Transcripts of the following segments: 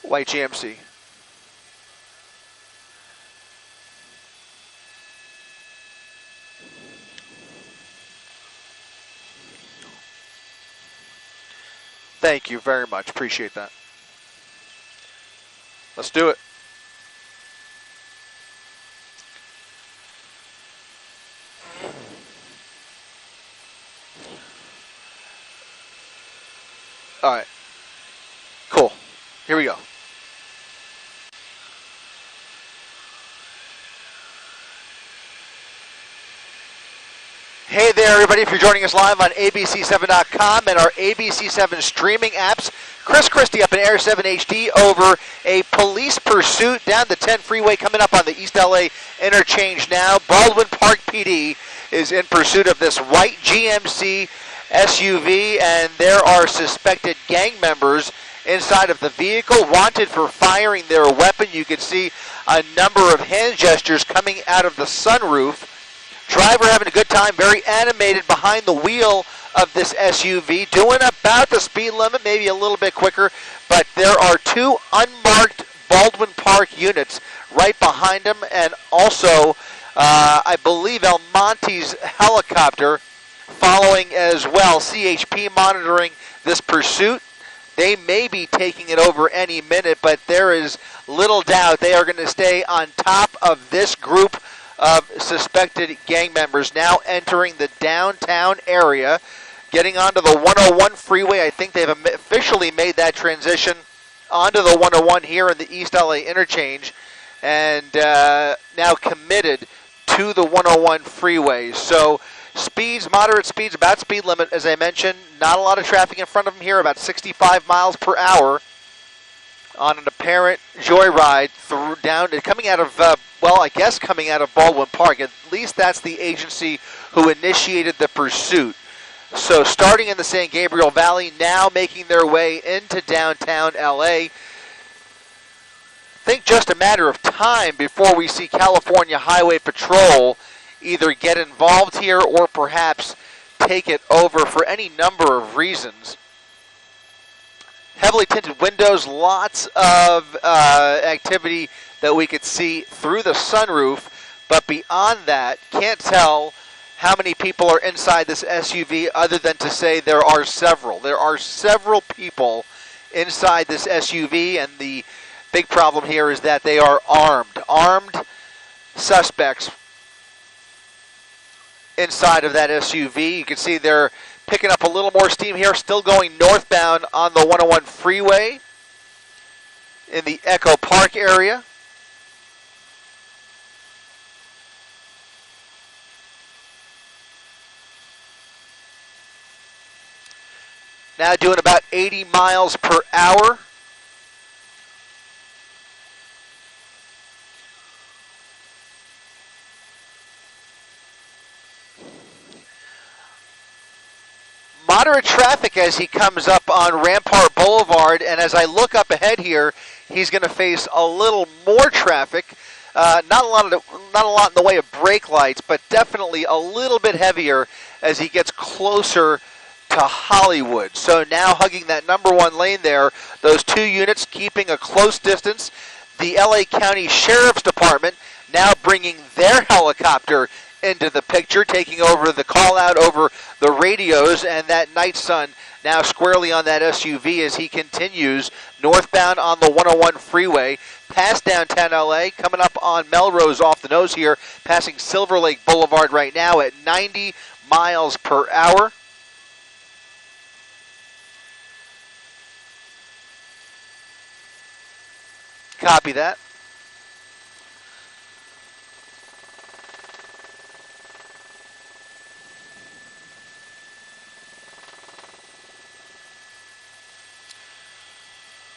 White GMC. Thank you very much. Appreciate that. Let's do it. All right. Cool. Here we go. Hey there, everybody. If you're joining us live on abc7.com and our ABC7 streaming apps, Chris Christie up in Air 7 HD over a police pursuit down the 10 freeway coming up on the East LA interchange now. Baldwin Park PD is in pursuit of this white GMC SUV, and there are suspected gang members inside of the vehicle, wanted for firing their weapon. You can see a number of hand gestures coming out of the sunroof. Driver having a good time, very animated behind the wheel of this SUV, doing about the speed limit, maybe a little bit quicker, but there are two unmarked Baldwin Park units right behind him, and also, I believe El Monte's helicopter following as well. CHP monitoring this pursuit. They may be taking it over any minute, but there is little doubt they are going to stay on top of this group of suspected gang members now entering the downtown area, getting onto the 101 freeway. I think they've officially made that transition onto the 101 here in the East LA interchange, and now committed to the 101 freeway. So speeds, moderate speeds, about speed limit, as I mentioned. Not a lot of traffic in front of them here, about 65 miles per hour on an apparent joyride coming out of, coming out of Baldwin Park. At least that's the agency who initiated the pursuit. So starting in the San Gabriel Valley, now making their way into downtown LA. I think just a matter of time before we see California Highway Patrol either get involved here or perhaps take it over for any number of reasons. Heavily tinted windows, lots of activity that we could see through the sunroof, but beyond that, can't tell how many people are inside this SUV other than to say there are several. There are several people inside this SUV, and the big problem here is that they are armed. Armed suspects inside of that SUV. You can see they're picking up a little more steam here, still going northbound on the 101 freeway in the Echo Park area. Now doing about 80 miles per hour. Moderate traffic as he comes up on Rampart Boulevard, and as I look up ahead here, he's going to face a little more traffic. Not a lot in the way of brake lights, but definitely a little bit heavier as he gets closer to Hollywood. So now hugging that number one lane there, those two units keeping a close distance. The LA County Sheriff's Department now bringing their helicopter into the picture, taking over the call out over the radios, and that night sun now squarely on that SUV as he continues northbound on the 101 freeway, past downtown LA, coming up on Melrose off the nose here, passing Silver Lake Boulevard right now at 90 miles per hour. Copy that.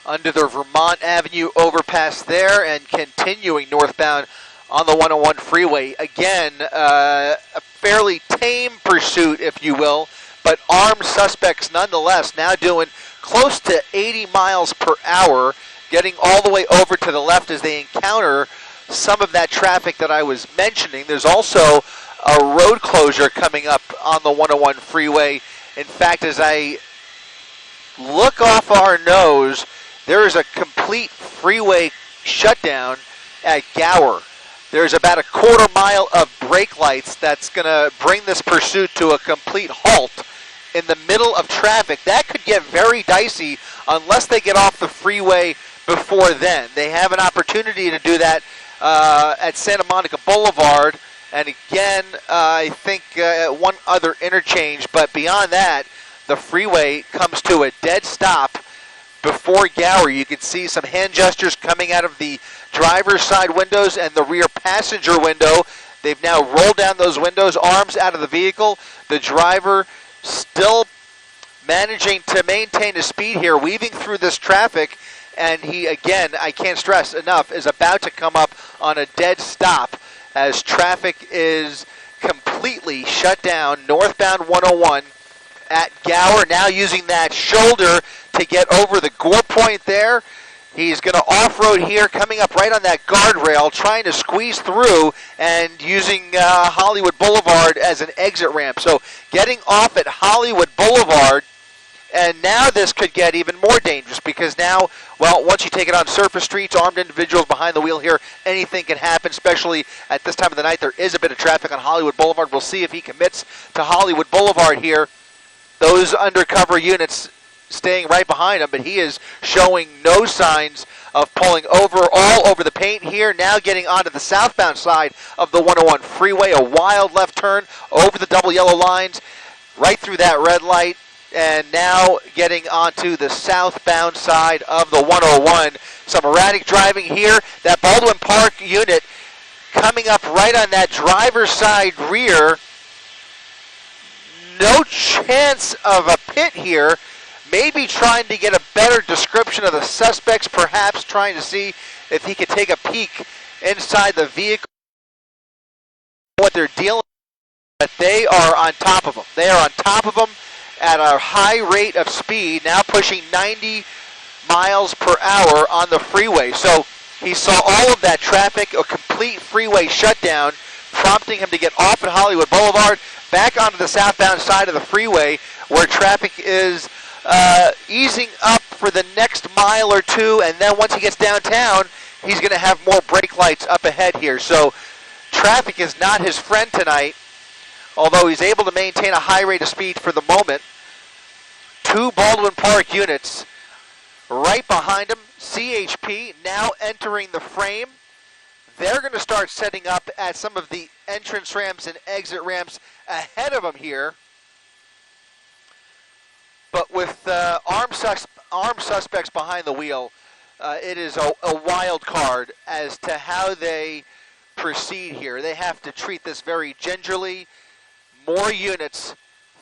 Under the Vermont Avenue overpass there and continuing northbound on the 101 freeway. Again, a fairly tame pursuit, if you will, but armed suspects nonetheless, now doing close to 80 miles per hour, getting all the way over to the left as they encounter some of that traffic that I was mentioning. There's also a road closure coming up on the 101 freeway. In fact, as I look off our nose, there is a complete freeway shutdown at Gower. There's about a quarter mile of brake lights that's going to bring this pursuit to a complete halt in the middle of traffic. That could get very dicey unless they get off the freeway before then. They have an opportunity to do that at Santa Monica Boulevard, and again, I think one other interchange, but beyond that, the freeway comes to a dead stop before Gower. You can see some hand gestures coming out of the driver's side windows and the rear passenger window. They've now rolled down those windows, arms out of the vehicle. The driver still managing to maintain his speed here, weaving through this traffic, and he, again, I can't stress enough, is about to come up on a dead stop as traffic is completely shut down northbound 101 at Gower, now using that shoulder to get over the Gore Point there. He's going to off-road here, coming up right on that guardrail, trying to squeeze through and using Hollywood Boulevard as an exit ramp. So getting off at Hollywood Boulevard, and now this could get even more dangerous because now, well, once you take it on surface streets, armed individuals behind the wheel here, anything can happen, especially at this time of the night. There is a bit of traffic on Hollywood Boulevard. We'll see if he commits to Hollywood Boulevard here. Those undercover units staying right behind him, but he is showing no signs of pulling over, all over the paint here. Now getting onto the southbound side of the 101 freeway, a wild left turn over the double yellow lines, right through that red light, and now getting onto the southbound side of the 101. Some erratic driving here. That Baldwin Park unit coming up right on that driver's side rear. No chance of a pit here. Maybe trying to get a better description of the suspects, perhaps trying to see if he could take a peek inside the vehicle, what they're dealing with. But they are on top of them. They are on top of them at a high rate of speed, now pushing 90 miles per hour on the freeway. So he saw all of that traffic, a complete freeway shutdown, prompting him to get off at Hollywood Boulevard, back onto the southbound side of the freeway where traffic is easing up for the next mile or two, and then once he gets downtown, he's going to have more brake lights up ahead here. So traffic is not his friend tonight, although he's able to maintain a high rate of speed for the moment. Two Baldwin Park units right behind him. CHP now entering the frame. They're going to start setting up at some of the entrance ramps and exit ramps ahead of him here. But with armed suspects behind the wheel, it is a wild card as to how they proceed here. They have to treat this very gingerly. More units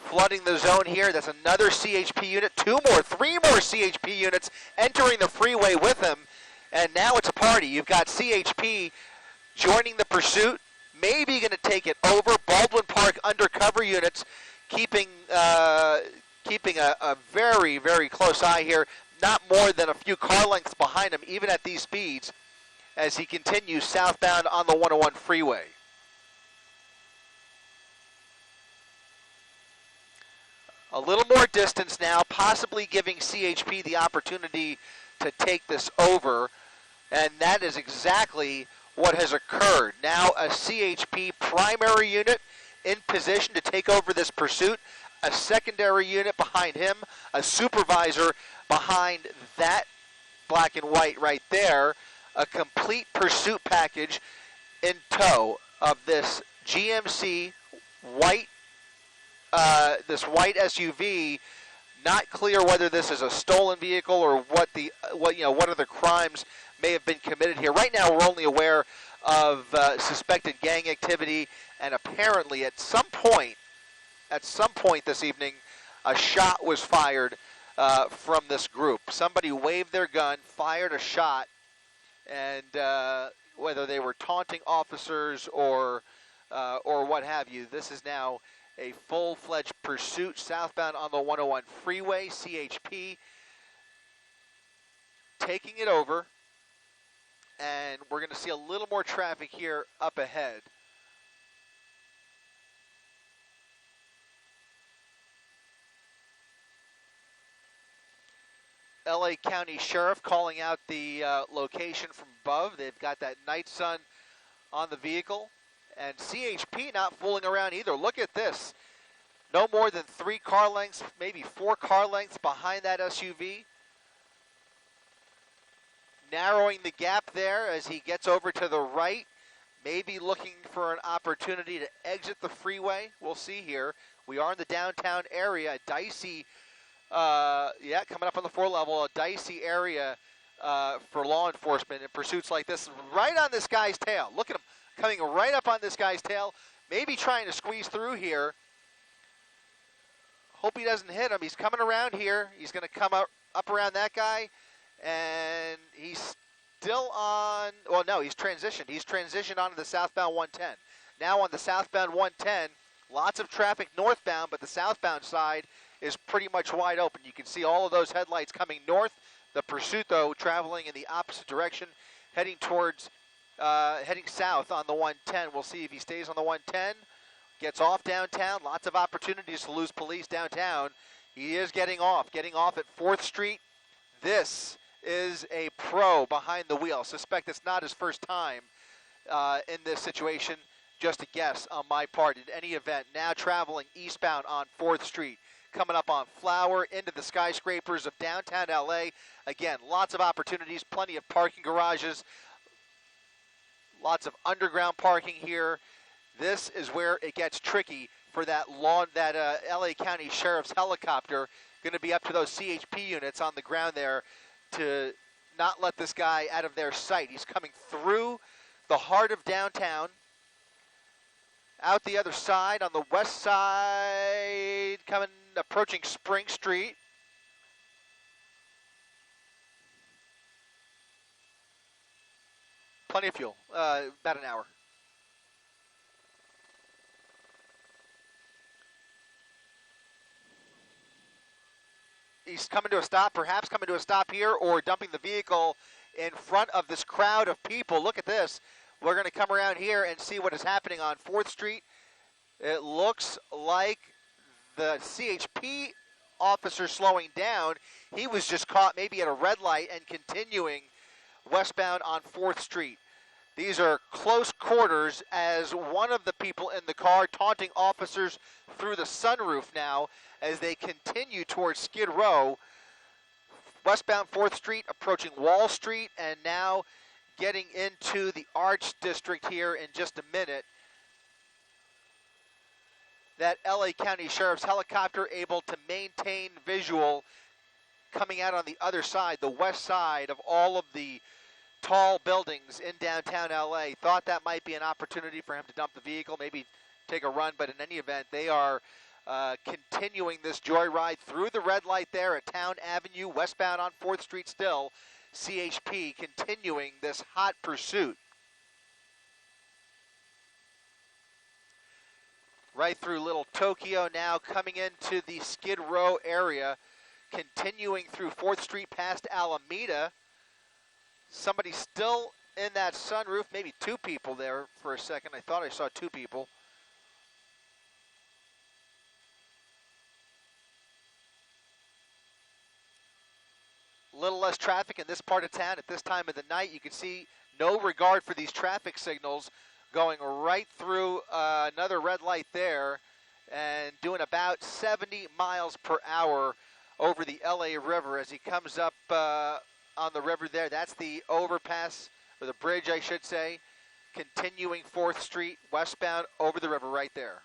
flooding the zone here. That's another CHP unit. Three more CHP units entering the freeway with him. And now it's a party. You've got CHP joining the pursuit, maybe going to take it over. Baldwin Park undercover units keeping a very, very close eye here. Not more than a few car lengths behind him, even at these speeds, as he continues southbound on the 101 freeway. A little more distance now, possibly giving CHP the opportunity to take this over, and that is exactly what has occurred. Now a CHP primary unit in position to take over this pursuit, a secondary unit behind him, a supervisor behind that black and white right there, a complete pursuit package in tow of this GMC white, this white SUV. Not clear whether this is a stolen vehicle or what other crimes may have been committed here. Right now, we're only aware of suspected gang activity, and apparently, at some point this evening, a shot was fired from this group. Somebody waved their gun, fired a shot, and whether they were taunting officers or what have you, this is now a full-fledged pursuit southbound on the 101 freeway. CHP taking it over, and we're going to see a little more traffic here up ahead. LA County Sheriff calling out the location from above. They've got that night sun on the vehicle. And CHP not fooling around either. Look at this. No more than 3 car lengths, maybe 4 car lengths behind that SUV. Narrowing the gap there as he gets over to the right. Maybe looking for an opportunity to exit the freeway. We'll see here. We are in the downtown area. A dicey, coming up on the 4 level, a dicey area for law enforcement in pursuits like this. Right on this guy's tail. Look at him coming right up on this guy's tail. Maybe trying to squeeze through here. Hope he doesn't hit him. He's coming around here. He's going to come up around that guy. And he's still on, well, no, he's transitioned. He's transitioned onto the southbound 110. Now on the southbound 110, lots of traffic northbound, but the southbound side is pretty much wide open. You can see all of those headlights coming north. The pursuit, though, traveling in the opposite direction, heading south on the 110. We'll see if he stays on the 110, gets off downtown. Lots of opportunities to lose police downtown. He is getting off at 4th Street. This is a pro behind the wheel. Suspect it's not his first time in this situation. Just a guess on my part. In any event, now traveling eastbound on 4th Street, coming up on Flower into the skyscrapers of downtown LA. Again, lots of opportunities, plenty of parking garages, lots of underground parking here. This is where it gets tricky for that LA County Sheriff's helicopter. Going to be up to those CHP units on the ground there to not let this guy out of their sight. He's coming through the heart of downtown, out the other side on the west side, approaching Spring Street. Plenty of fuel, about an hour. He's coming to a stop, perhaps coming to a stop here, or dumping the vehicle in front of this crowd of people. Look at this. We're going to come around here and see what is happening on 4th Street. It looks like the CHP officer slowing down. He was just caught maybe at a red light and continuing westbound on 4th Street. These are close quarters as one of the people in the car taunting officers through the sunroof now as they continue towards Skid Row. Westbound 4th Street approaching Wall Street and now getting into the Arts District here in just a minute. That LA County Sheriff's helicopter able to maintain visual coming out on the other side, the west side of all of the tall buildings in downtown LA. Thought that might be an opportunity for him to dump the vehicle, maybe take a run, but in any event, they are continuing this joyride through the red light there at Town Avenue, westbound on 4th Street still. CHP continuing this hot pursuit. Right through Little Tokyo now, coming into the Skid Row area, continuing through 4th Street past Alameda. Somebody still in that sunroof, maybe 2 people there for a second. I thought I saw 2 people. Little less traffic in this part of town at this time of the night. You can see no regard for these traffic signals, going right through another red light there and doing about 70 miles per hour over the LA River as he comes up on the river there. That's the overpass, or the bridge I should say, continuing 4th Street westbound over the river right there.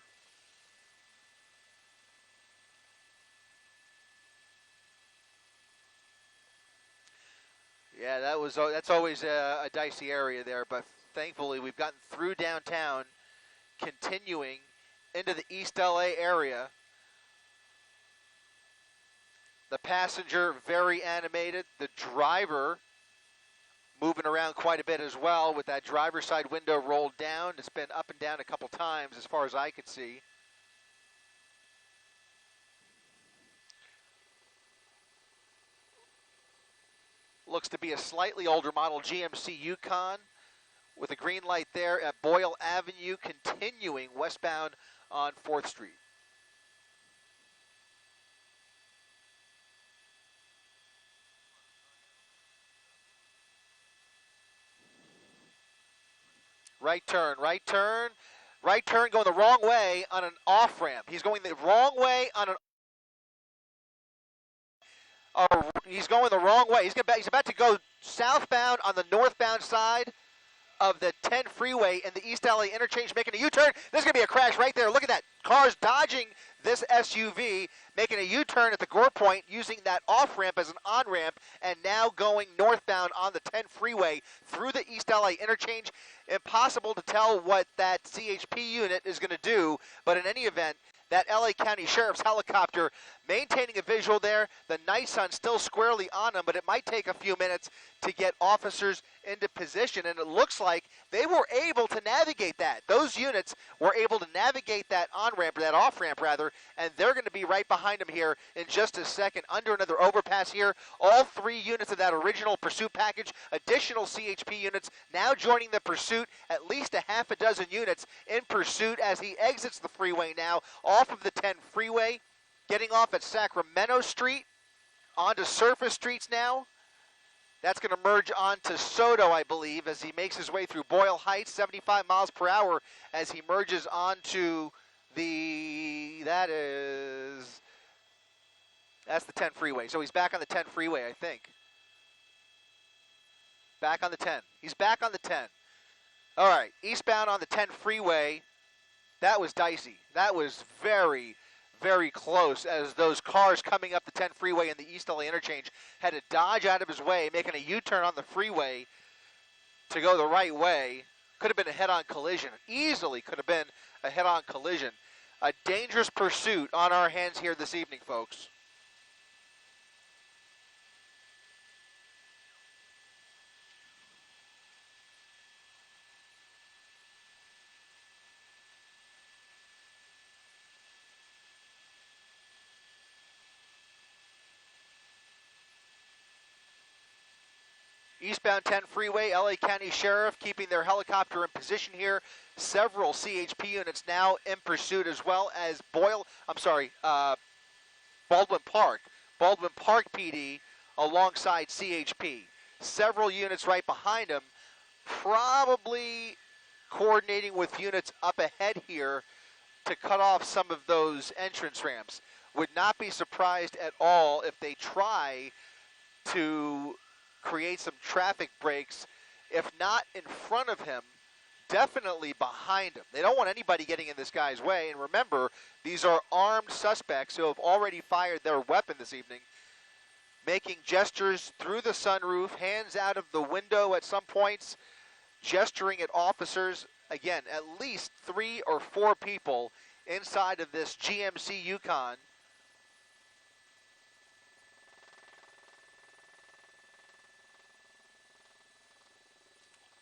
Yeah, that's always a dicey area there, but thankfully we've gotten through downtown, continuing into the East LA area. The passenger very animated, the driver moving around quite a bit as well with that driver's side window rolled down. It's been up and down a couple times as far as I could see. Looks to be a slightly older model GMC Yukon with a green light there at Boyle Avenue, continuing westbound on 4th Street. Right turn, right turn. Right turn going the wrong way on an off-ramp. He's going the wrong way on an he's going the wrong way. He's about to go southbound on the northbound side of the 10 freeway in the East LA interchange, making a U-turn. There's going to be a crash right there. Look at that. Cars dodging this SUV, making a U-turn at the Gore Point, using that off-ramp as an on-ramp, and now going northbound on the 10 freeway through the East LA interchange. Impossible to tell what that CHP unit is going to do, but in any event, that LA County Sheriff's helicopter maintaining a visual there. The night sun still squarely on them, but it might take a few minutes to get officers into position, and it looks like they were able to navigate that. Those units were able to navigate that on-ramp, or that off-ramp rather, and they're going to be right behind them here in just a second under another overpass here. All 3 units of that original pursuit package, additional CHP units now joining the pursuit, at least a half a dozen units in pursuit as he exits the freeway now off of the 10 freeway, getting off at Sacramento Street, onto surface streets now. That's going to merge onto Soto, I believe, as he makes his way through Boyle Heights, 75 miles per hour as he merges onto that's the 10 freeway. So he's back on the 10 freeway, I think. Back on the 10. He's back on the 10. All right, eastbound on the 10 freeway. That was dicey. That was very, very close as those cars coming up the 10 freeway in the East LA interchange had to dodge out of his way, making a U-turn on the freeway to go the right way. Could have been a head-on collision. Easily could have been a head-on collision. A dangerous pursuit on our hands here this evening, folks. Eastbound 10 freeway, LA County Sheriff keeping their helicopter in position here. Several CHP units now in pursuit, as well as Baldwin Park. Baldwin Park PD alongside CHP. Several units right behind them, probably coordinating with units up ahead here to cut off some of those entrance ramps. Would not be surprised at all if they try to create some traffic breaks, if not in front of him, definitely behind him. They don't want anybody getting in this guy's way. And remember, these are armed suspects who have already fired their weapon this evening, making gestures through the sunroof, hands out of the window at some points, gesturing at officers. Again, at least 3 or 4 people inside of this GMC Yukon.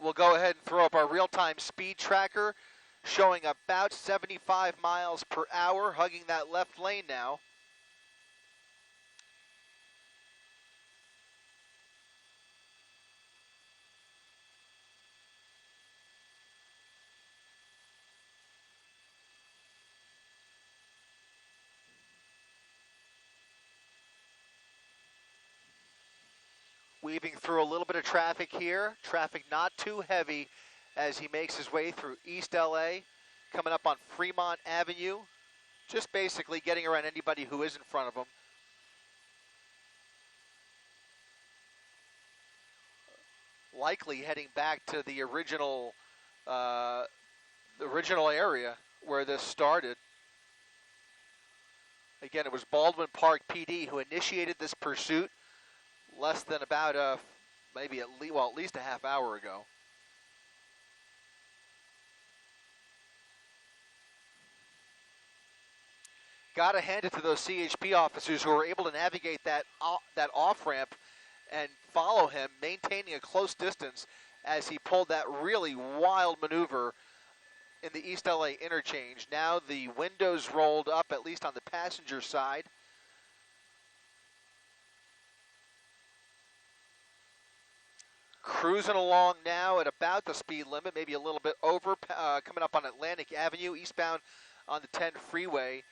We'll go ahead and throw up our real-time speed tracker, showing about 75 miles per hour, hugging that left lane now. Weaving through a little bit of traffic here. Traffic not too heavy as he makes his way through East LA, coming up on Fremont Avenue, just basically getting around anybody who is in front of him. Likely heading back to the original area where this started. Again, it was Baldwin Park PD who initiated this pursuit less than about at least a half hour ago. Got to hand it to those CHP officers who were able to navigate that off-ramp and follow him, maintaining a close distance as he pulled that really wild maneuver in the East LA interchange. Now the windows rolled up, at least on the passenger side. Cruising along now at about the speed limit, maybe a little bit over, coming up on Atlantic Avenue, eastbound on the 10 freeway.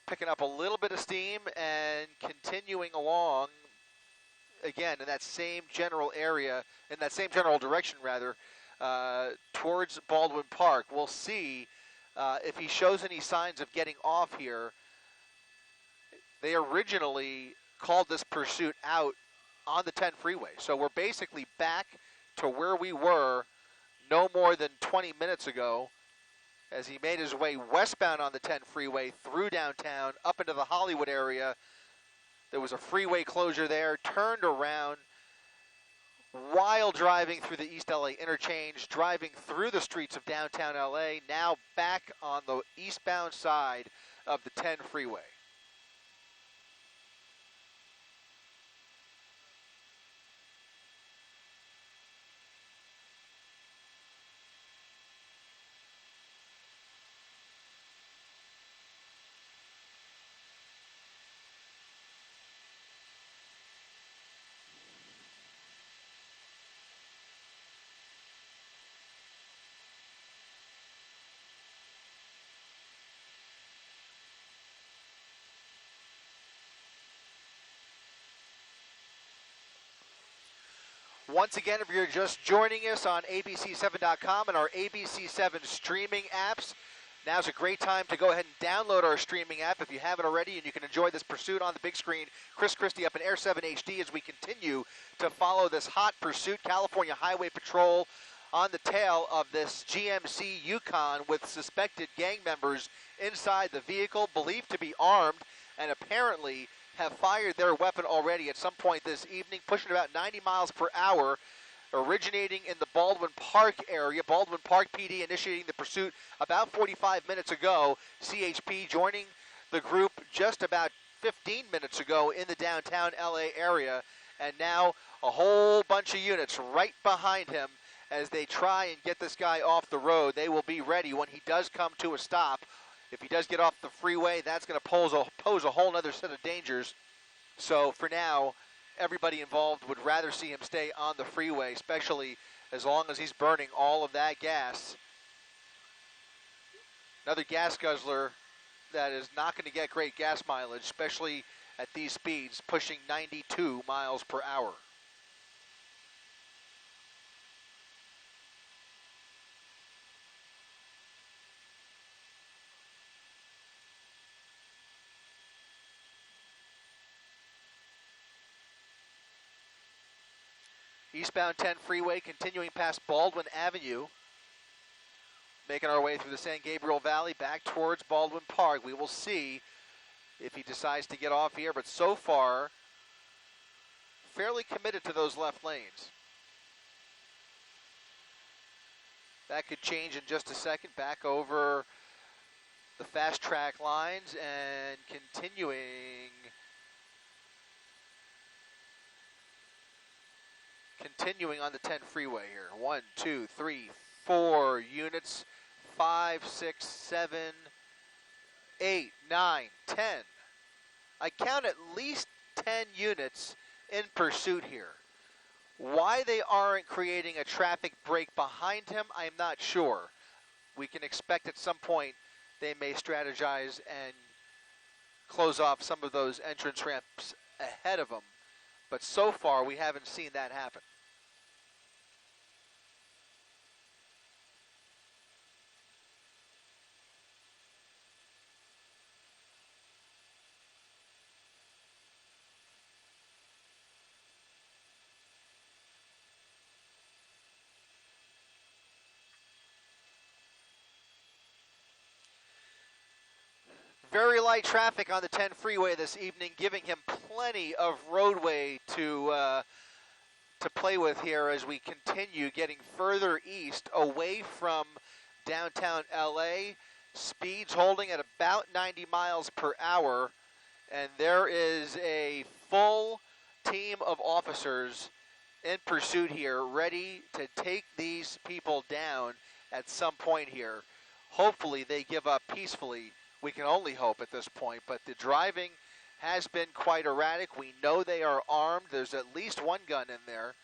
Picking up a little bit of steam and continuing along, again, in that same general area, in that same general direction, rather, towards Baldwin Park. We'll see if he shows any signs of getting off here. They originally called this pursuit out on the 10 freeway. So we're basically back to where we were no more than 20 minutes ago as he made his way westbound on the 10 freeway through downtown up into the Hollywood area. There was a freeway closure there, turned around while driving through the East LA interchange, driving through the streets of downtown LA, now back on the eastbound side of the 10 freeway. Once again, if you're just joining us on abc7.com and our ABC7 streaming apps, now's a great time to go ahead and download our streaming app if you haven't already, and you can enjoy this pursuit on the big screen. Chris Christie up in Air 7 HD as we continue to follow this hot pursuit. California Highway Patrol on the tail of this GMC Yukon with suspected gang members inside the vehicle, believed to be armed, and apparently have fired their weapon already at some point this evening, pushing about 90 miles per hour, originating in the Baldwin Park area. Baldwin Park PD initiating the pursuit about 45 minutes ago. CHP joining the group just about 15 minutes ago in the downtown LA area. And now a whole bunch of units right behind him as they try and get this guy off the road. They will be ready when he does come to a stop. If he does get off the freeway, that's going to pose a whole other set of dangers. So for now, everybody involved would rather see him stay on the freeway, especially as long as he's burning all of that gas. Another gas guzzler that is not going to get great gas mileage, especially at these speeds, pushing 92 miles per hour. Eastbound 10 freeway continuing past Baldwin Avenue, making our way through the San Gabriel Valley back towards Baldwin Park. We will see if he decides to get off here, but so far, fairly committed to those left lanes. That could change in just a second. Back over the fast track lines and continuing on the 10 freeway here. 1, 2, 3, 4 units. 5, 6, 7, 8, 9, 10. I count at least 10 units in pursuit here. Why they aren't creating a traffic break behind him, I am not sure. We can expect at some point they may strategize and close off some of those entrance ramps ahead of them. But so far, we haven't seen that happen. Very light traffic on the 10 freeway this evening, giving him plenty of roadway to play with here as we continue getting further east away from downtown LA. Speeds holding at about 90 miles per hour, and there is a full team of officers in pursuit here, ready to take these people down at some point here. Hopefully they give up peacefully. We can only hope at this point, but the driving has been quite erratic. We know they are armed. There's at least one gun in there.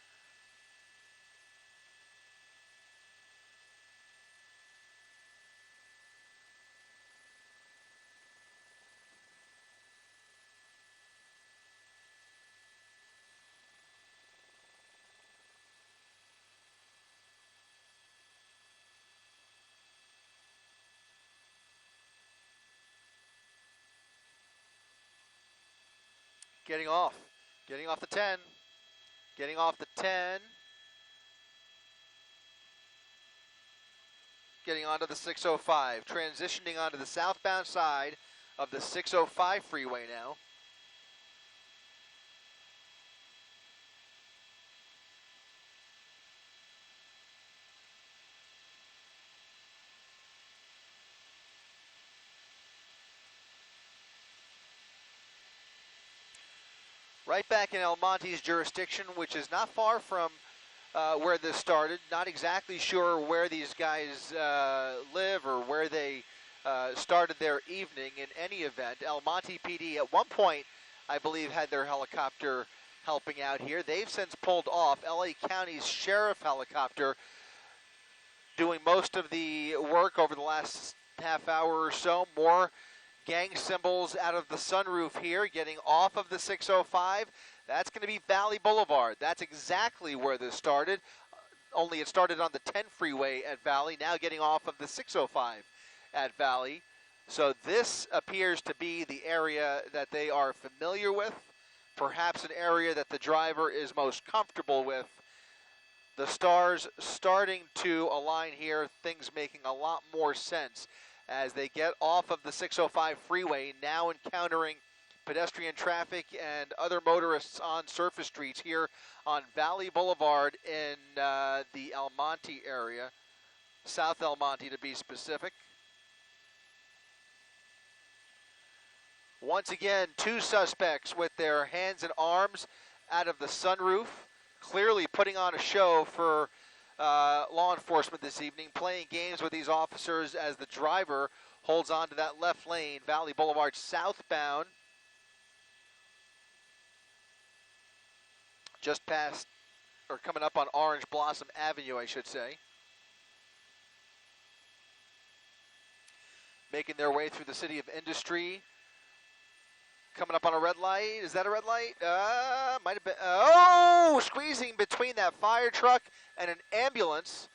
Getting off the 10, getting off the 10, getting onto the 605, transitioning onto the southbound side of the 605 freeway now. Right back in El Monte's jurisdiction, which is not far from where this started. Not exactly sure where these guys live or where they started their evening. In any event, El Monte PD at one point, I believe, had their helicopter helping out here. They've since pulled off. LA County's sheriff helicopter doing most of the work over the last half hour or so. More gang symbols out of the sunroof here, getting off of the 605. That's going to be Valley Boulevard. That's exactly where this started, only it started on the 10 freeway at Valley, now getting off of the 605 at Valley. So this appears to be the area that they are familiar with, perhaps an area that the driver is most comfortable with. The stars starting to align here, things making a lot more sense as they get off of the 605 freeway, now encountering pedestrian traffic and other motorists on surface streets here on Valley Boulevard in the El Monte area, South El Monte to be specific. Once again, two suspects with their hands and arms out of the sunroof, clearly putting on a show for law enforcement this evening, playing games with these officers as the driver holds on to that left lane, Valley Boulevard southbound. Just past, or coming up on Orange Blossom Avenue, I should say. Making their way through the city of Industry. Coming up on a red light. Is that a red light? Might have been. Oh, squeezing between that fire truck and an ambulance.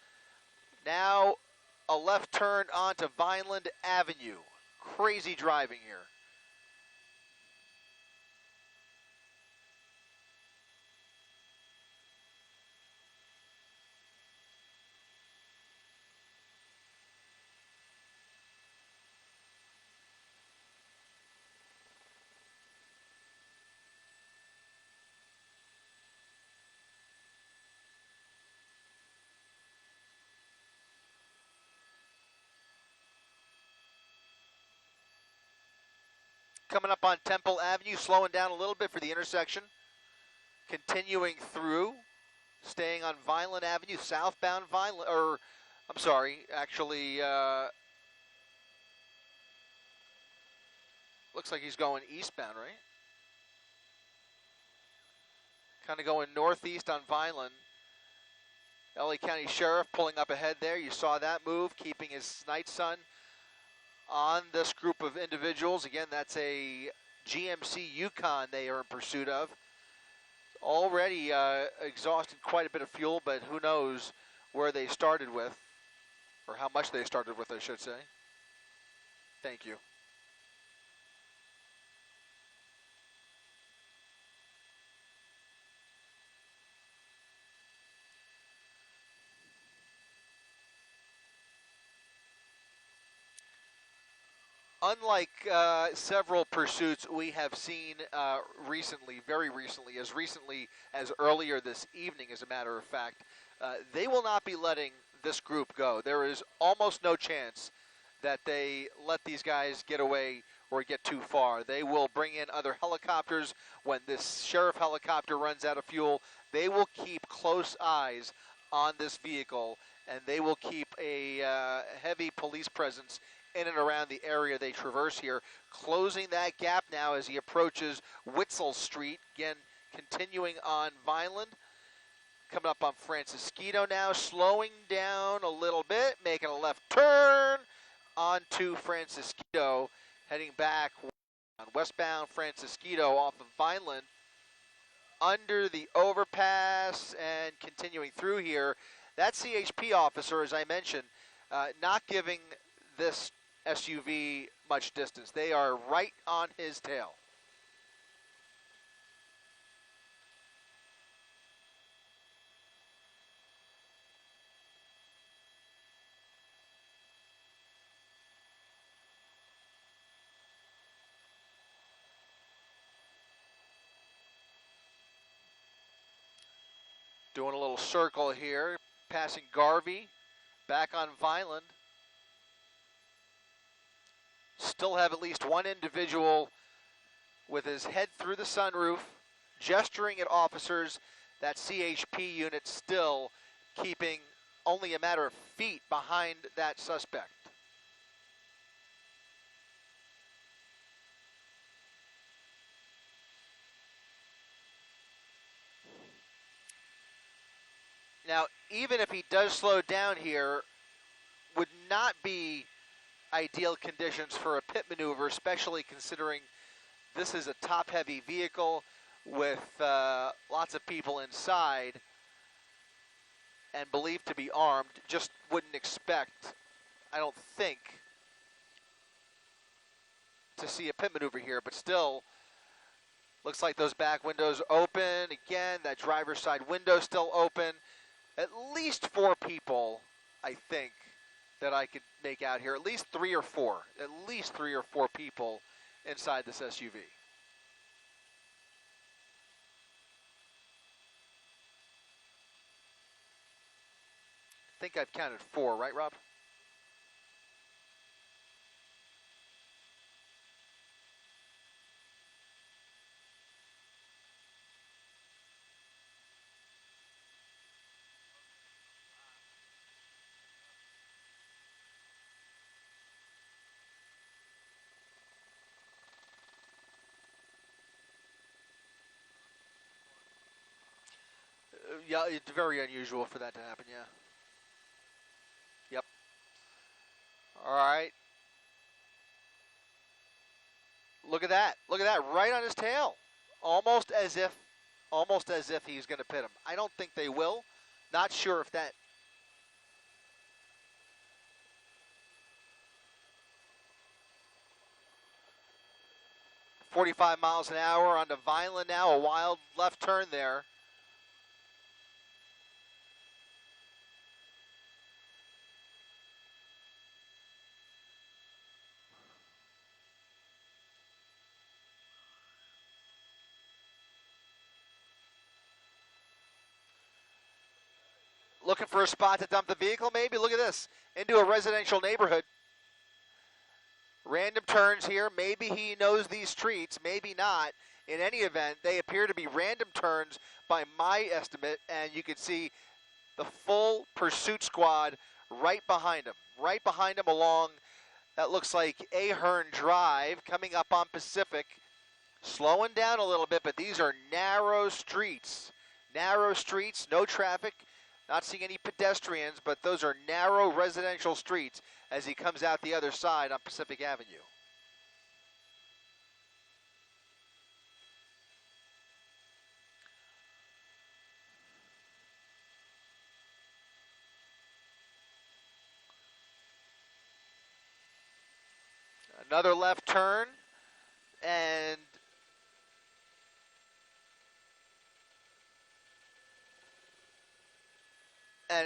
Now a left turn onto Vineland Avenue. Crazy driving here. Coming up on Temple Avenue, slowing down a little bit for the intersection. Continuing through, staying on Vineland Avenue, southbound Vineland, or I'm sorry, actually, looks like he's going eastbound, right? Kind of going northeast on Vineland. LA County Sheriff pulling up ahead there. You saw that move, keeping his night sun on this group of individuals. Again, that's a GMC Yukon they are in pursuit of. Already exhausted quite a bit of fuel, but who knows where they started with, or how much they started with, I should say. Thank you. Unlike several pursuits we have seen recently, very recently as earlier this evening, as a matter of fact, they will not be letting this group go. There is almost no chance that they let these guys get away or get too far. They will bring in other helicopters. When this sheriff helicopter runs out of fuel, they will keep close eyes on this vehicle, and they will keep a heavy police presence in and around the area they traverse here, closing that gap now as he approaches Witzel Street. Again, continuing on Vineland, coming up on Francisquito now, slowing down a little bit, making a left turn onto Francisquito, heading back on westbound Francisquito off of Vineland, under the overpass and continuing through here. That CHP officer, as I mentioned, not giving this SUV much distance. They are right on his tail. Doing a little circle here, passing Garvey, back on Vineland. Still have at least one individual with his head through the sunroof, gesturing at officers. That CHP unit still keeping only a matter of feet behind that suspect. Now, even if he does slow down here, would not be ideal conditions for a pit maneuver, especially considering this is a top-heavy vehicle with lots of people inside and believed to be armed. Just wouldn't expect, I don't think, to see a pit maneuver here, but still looks like those back windows open. Again, that driver's side window still open. At least 4 people, I think, that I could make out here. At least 3 or 4. At least 3 or 4 people inside this SUV. I think I've counted 4, right, Rob? Yeah, it's very unusual for that to happen, yeah. Yep. All right. Look at that. Look at that, right on his tail. Almost as if he's going to pit him. I don't think they will. Not sure if that... ...45 miles an hour onto Vineland now, a wild left turn there. Looking for a spot to dump the vehicle, maybe? Look at this. Into a residential neighborhood. Random turns here. Maybe he knows these streets, maybe not. In any event, they appear to be random turns by my estimate, and you can see the full pursuit squad right behind him. Right behind him along, that looks like Ahern Drive, coming up on Pacific. Slowing down a little bit, but these are narrow streets. Narrow streets, no traffic. Not seeing any pedestrians, but those are narrow residential streets as he comes out the other side on Pacific Avenue. Another left turn, and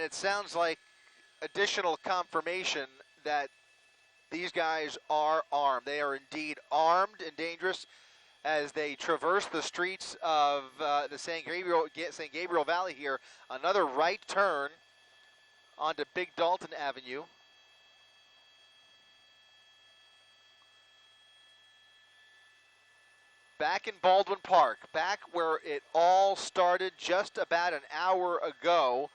it sounds like additional confirmation that these guys are armed. They are indeed armed and dangerous as they traverse the streets of the San Gabriel Valley here. Another right turn onto Big Dalton Avenue. Back in Baldwin Park, back where it all started just about an hour ago.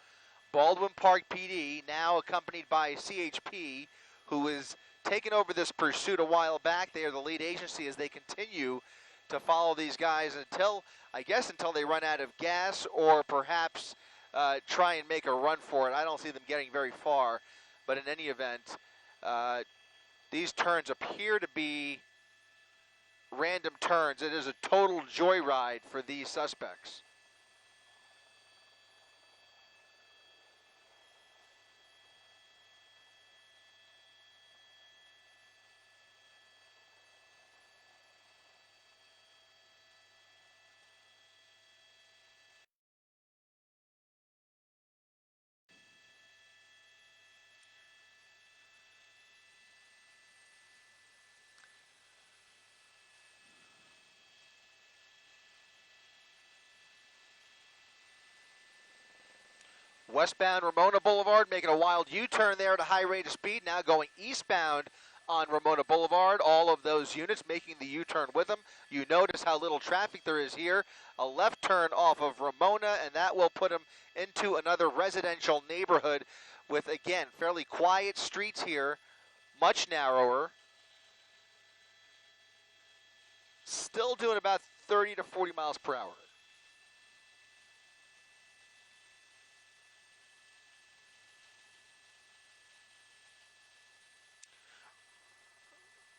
Baldwin Park PD, now accompanied by CHP, who is taking over this pursuit a while back. They are the lead agency as they continue to follow these guys until they run out of gas or perhaps try and make a run for it. I don't see them getting very far, but in any event, these turns appear to be random turns. It is a total joyride for these suspects. Westbound Ramona Boulevard, making a wild U-turn there at a high rate of speed. Now going eastbound on Ramona Boulevard. All of those units making the U-turn with them. You notice how little traffic there is here. A left turn off of Ramona, and that will put them into another residential neighborhood with, again, fairly quiet streets here, much narrower. Still doing about 30 to 40 miles per hour.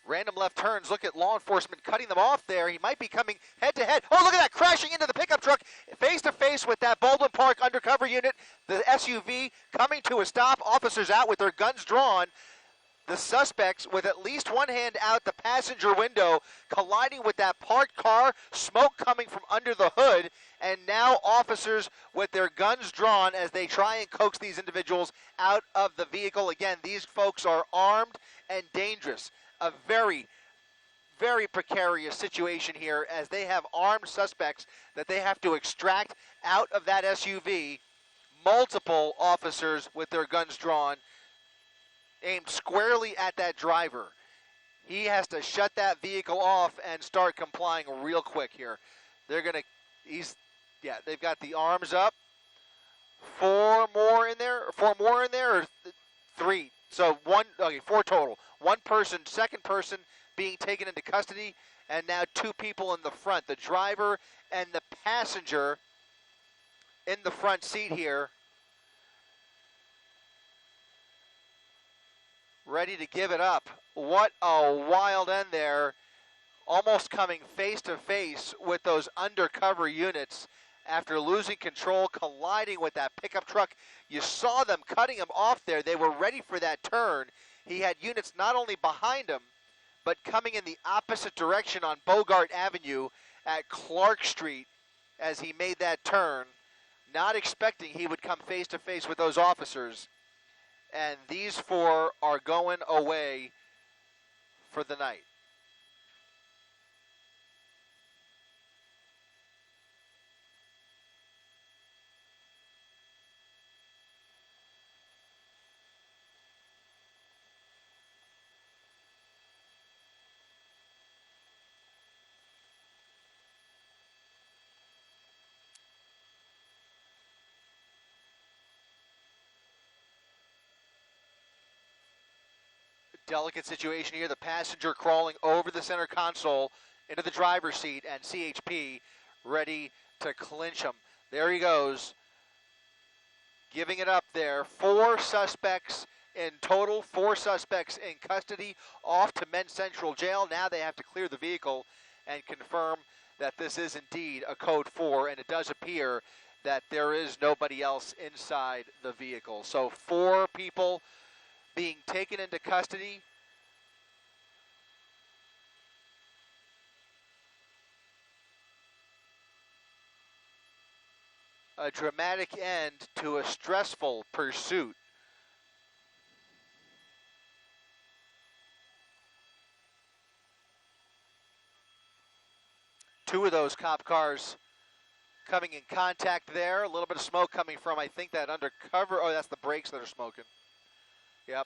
Random left turns. Look at law enforcement cutting them off there. He might be coming head to head. Oh, look at that, crashing into the pickup truck, face to face with that Baldwin Park undercover unit. The SUV coming to a stop. Officers out with their guns drawn. The suspects with at least one hand out the passenger window, colliding with that parked car, smoke coming from under the hood, and now officers with their guns drawn as they try and coax these individuals out of the vehicle. Again, these folks are armed and dangerous. A very, very precarious situation here as they have armed suspects that they have to extract out of that SUV. Multiple officers with their guns drawn, aimed squarely at that driver. He has to shut that vehicle off and start complying real quick here. They've got the arms up. Four more in there, or three. So four total. One person, second person being taken into custody, and now two people in the front. The driver and the passenger in the front seat here, ready to give it up. What a wild end there. Almost coming face to face with those undercover units after losing control, colliding with that pickup truck. You saw them cutting him off there. They were ready for that turn. He had units not only behind him, but coming in the opposite direction on Bogart Avenue at Clark Street as he made that turn, not expecting he would come face to face with those officers. And these four are going away for the night. Delicate situation here. The passenger crawling over the center console into the driver's seat, and CHP ready to clinch him. There he goes, giving it up there. Four suspects in total, four suspects in custody, off to Men's Central Jail. Now they have to clear the vehicle and confirm that this is indeed a code 4, and it does appear that there is nobody else inside the vehicle. So four people being taken into custody. A dramatic end to a stressful pursuit. Two of those cop cars coming in contact there. A little bit of smoke coming from, I think, that undercover. Oh, that's the brakes that are smoking. Yep.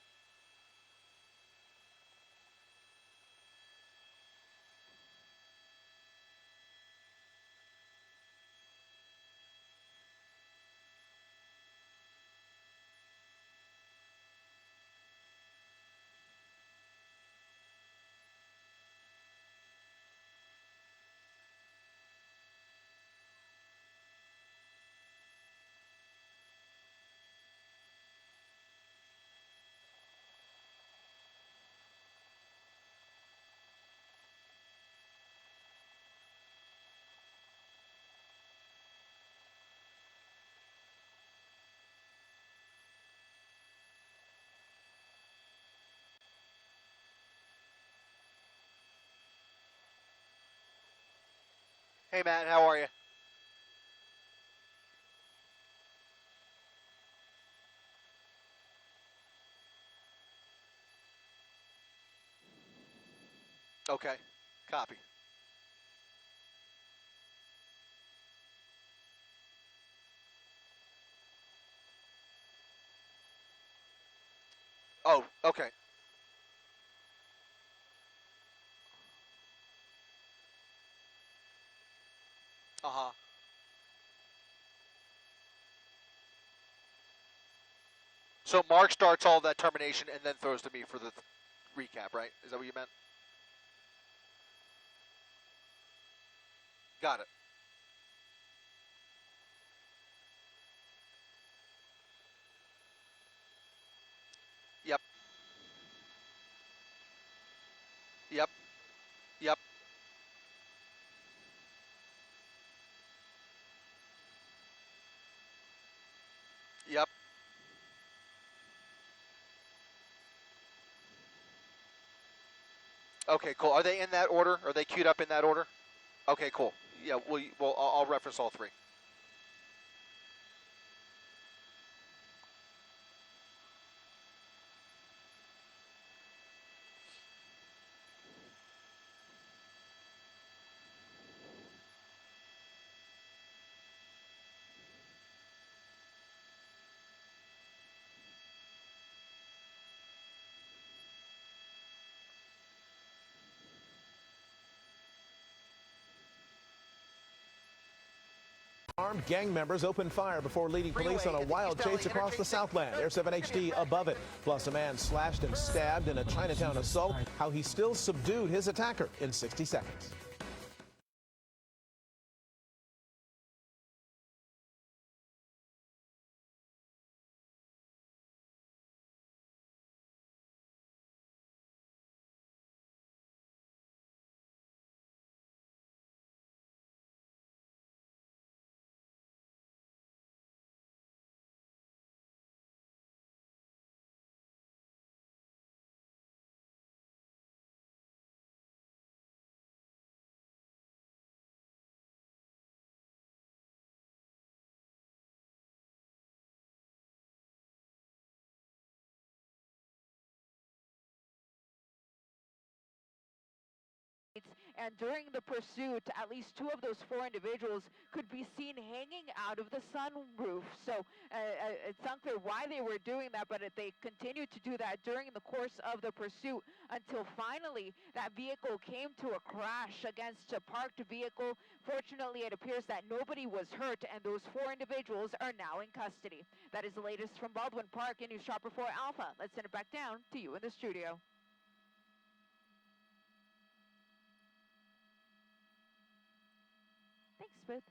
Hey, Matt, how are you? Okay, copy. Oh, okay. Uh-huh. So Mark starts all that termination and then throws to me for the recap, right? Is that what you meant? Got it. Yep. Yep. Yep. Yep. Okay, cool. Are they in that order? Are they queued up in that order? Okay, cool. Yeah, well I'll reference all three. Armed gang members opened fire before leading police on a wild chase across the Southland. Air 7 HD above it. Plus, a man slashed and stabbed in a Chinatown assault. How he still subdued his attacker in 60 seconds. And during the pursuit, at least two of those four individuals could be seen hanging out of the sunroof. So it's unclear why they were doing that, but they continued to do that during the course of the pursuit until finally that vehicle came to a crash against a parked vehicle. Fortunately, it appears that nobody was hurt, and those four individuals are now in custody. That is the latest from Baldwin Park in News Chopper 4 Alpha. Let's send it back down to you in the studio. Thanks, Smith.